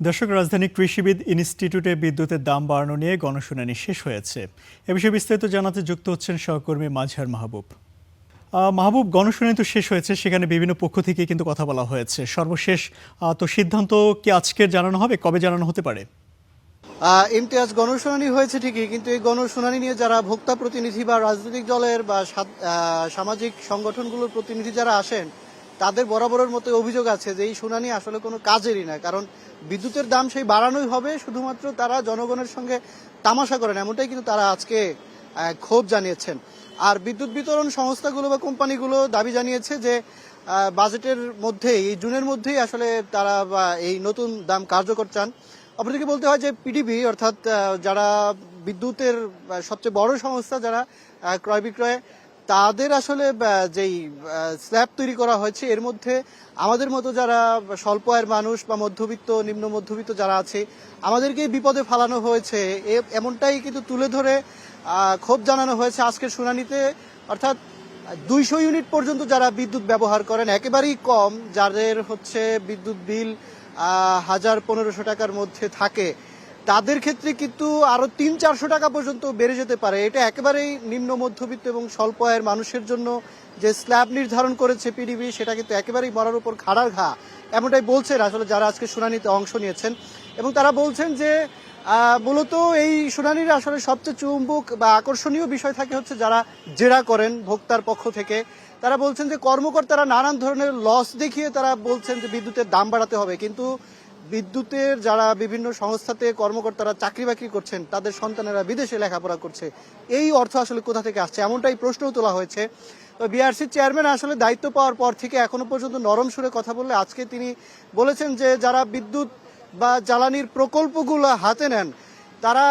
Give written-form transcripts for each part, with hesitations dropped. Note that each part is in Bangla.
দর্শক, রাজধানী কৃষিবিদ ইনস্টিটিউটে বিদ্যুতের দাম বাড়ানো নিয়ে গণশুনানি শেষ হয়েছে। এ বিষয়ে বিস্তারিত জানাতে যুক্ত হচ্ছেন সহকর্মী মাঝহার মাহবুব। মাহবুব, গণশুনানি তো শেষ হয়েছে, সেখানে বিভিন্ন পক্ষ থেকে কিন্তু কথা বলা হয়েছে। সর্বশেষ তো সিদ্ধান্ত কি আজকের জানানো হবে, কবে জানানো হতে পারে? ইমতিয়াজ, গণশুনানি হয়েছে ঠিকই, কিন্তু এই গণশুনানি নিয়ে যারা ভোক্তা প্রতিনিধি বা রাজনৈতিক দলের বা সামাজিক সংগঠনগুলোর প্রতিনিধি যারা আসেন, তাদের বরাবরের মতো অভিযোগ আছে যে এই শুনানি আসলে কোনো কাজেরই না। কারণ বিদ্যুতের দাম সেই বাড়ানোই হবে, শুধুমাত্র তারা জনগণের সঙ্গে তামাশা করেন, এমনটাই কিন্তু তারা আজকে ক্ষোভ জানিয়েছেন। আর বিদ্যুৎ বিতরণ সংস্থাগুলো বা কোম্পানিগুলো দাবি জানিয়েছে যে বাজেটের মধ্যেই, এই জুনের মধ্যেই আসলে তারা এই নতুন দাম কার্যকর চান। অপরদিকে বলতে হয় যে পিডিবি, অর্থাৎ যারা বিদ্যুতের সবচেয়ে বড় সংস্থা, যারা ক্রয় বিক্রয়, তাদের আসলে যেই স্ল্যাব তৈরি করা হয়েছে, এর মধ্যে আমাদের মতো যারা স্বল্প আয়ের মানুষ বা মধ্যবিত্ত, নিম্ন মধ্যবিত্ত যারা আছে, আমাদেরকে বিপদে ফেলানো হয়েছে, এমনটাই কিন্তু তুলে ধরে ক্ষোভ জানানো হয়েছে আজকের শুনানিতে। অর্থাৎ 200 ইউনিট পর্যন্ত যারা বিদ্যুৎ ব্যবহার করেন, একেবারেই কম, যাদের হচ্ছে বিদ্যুৎ বিল 1000-1500 টাকার মধ্যে থাকে, তাদের ক্ষেত্রে কিন্তু আরো 300-400 টাকা পর্যন্ত বেড়ে যেতে পারে। এটা একেবারেই নিম্ন মধ্যবিত্ত এবং স্বল্প আয়ের মানুষের জন্য যে স্ল্যাব নির্ধারণ করেছে পিডিবি, সেটা কিন্তু একেবারেই মরার উপর খাড়ার ঘা, এমনটাই বলছেন আসলে যারা আজকে শুনানিতে অংশ নিয়েছেন। এবং তারা বলছেন যে মূলত এই শুনানির আসলে সবচেয়ে চুম্বক বা আকর্ষণীয় বিষয় থাকে হচ্ছে যারা জেরা করেন ভোক্তার পক্ষ থেকে। তারা বলছেন যে কর্মকর্তারা নানান ধরনের লস দেখিয়ে তারা বলছেন যে বিদ্যুতের দাম বাড়াতে হবে, কিন্তু বিদ্যুতের যারা বিভিন্ন সংস্থাতে কর্মকর্তারা চাকরি বাকরি করছেন, তাদের সন্তানেরা বিদেশে লেখাপড়া করছে, এই অর্থ আসলে কোথা থেকে আসছে, এমনটাই প্রশ্নও তোলা হয়েছে। বিআরসির চেয়ারম্যান আসলে দায়িত্ব পাওয়ার পর থেকে এখনো পর্যন্ত নরম সুরে কথা বললে আজকে তিনি বলেছেন যে যারা বিদ্যুৎ বা জ্বালানির প্রকল্পগুলো হাতে নেন, তারা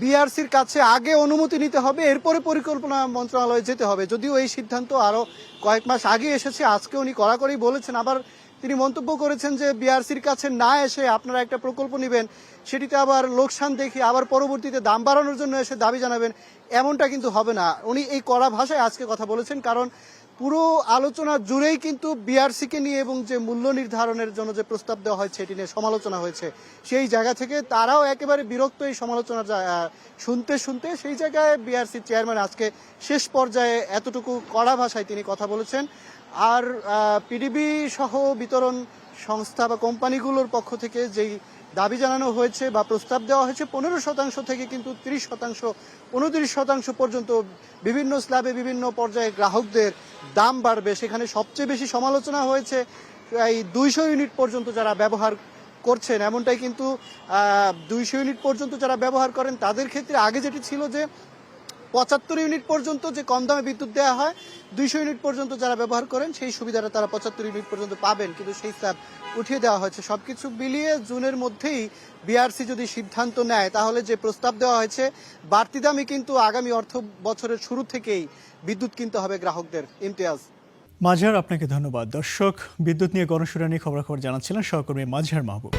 বিআরসির কাছে আগে অনুমতি নিতে হবে, এরপরে পরিকল্পনা মন্ত্রণালয়ে যেতে হবে। যদিও এই সিদ্ধান্ত আরো কয়েক মাস আগে এসেছে, আজকে উনি কড়াকড়ি বলেছেন। আবার তিনি মন্তব্য করেছেন যে বিআরসির কাছে না এসে আপনারা একটা প্রকল্প নেবেন, সেটিতে আবার লোকসান দেখে আবার পরবর্তীতে দাম বাড়ানোর জন্য এসে দাবি জানাবেন, এমনটা কিন্তু হবে না। উনি এই কড়া ভাষায় আজকে কথা বলেছেন, কারণ পুরো আলোচনা জুড়েই কিন্তু বিআরসিকে নিয়ে এবং যে মূল্য নির্ধারণের জন্য যে প্রস্তাব দেওয়া হয়েছে এটি নিয়ে সমালোচনা হয়েছে। সেই জায়গা থেকে তারাও একেবারে বিরক্ত এই সমালোচনা শুনতে শুনতে। সেই জায়গায় বিআরসির চেয়ারম্যান আজকে শেষ পর্যায়ে এতটুকু কড়া ভাষায় তিনি কথা বলেছেন। আর পিডিবি সহ বিতরণ সংস্থা বা কোম্পানিগুলোর পক্ষ থেকে যেই দাবি জানানো হয়েছে বা প্রস্তাব দেওয়া হয়েছে, 15% থেকে কিন্তু 30%, 29% পর্যন্ত বিভিন্ন স্ল্যাবে বিভিন্ন পর্যায়ে গ্রাহকদের দাম বাড়বে। সেখানে সবচেয়ে বেশি সমালোচনা হয়েছে এই 200 ইউনিট পর্যন্ত যারা ব্যবহার করছেন, এমনটাই কিন্তু 200 ইউনিট পর্যন্ত যারা ব্যবহার করেন তাদের ক্ষেত্রে আগে যেটি ছিল যে 75 ইউনিট পর্যন্ত যে কম দামে বিদ্যুৎ দেওয়া হয়, 200 ইউনিট পর্যন্ত যারা ব্যবহার করেন সেই সুবিধাটা তারা 75 ইউনিট পর্যন্ত পাবেন, কিন্তু সেই স্ল্যাব উঠিয়ে দেওয়া হয়েছে। সবকিছু মিলিয়ে জুনের মধ্যেই বিআরসি যদি সিদ্ধান্ত নেয়, তাহলে যে প্রস্তাব দেওয়া হয়েছে বাড়তি দামে কিন্তু আগামী অর্থ বছরের শুরু থেকেই বিদ্যুৎ কিনতে হবে গ্রাহকদের। ইমতিয়াজ। মাঝহার, আপনাকে ধন্যবাদ। দর্শক, বিদ্যুৎ নিয়ে গণশুনানি খবরাখবর জানাচ্ছিলেন সহকর্মী মাঝহার মাহবুব।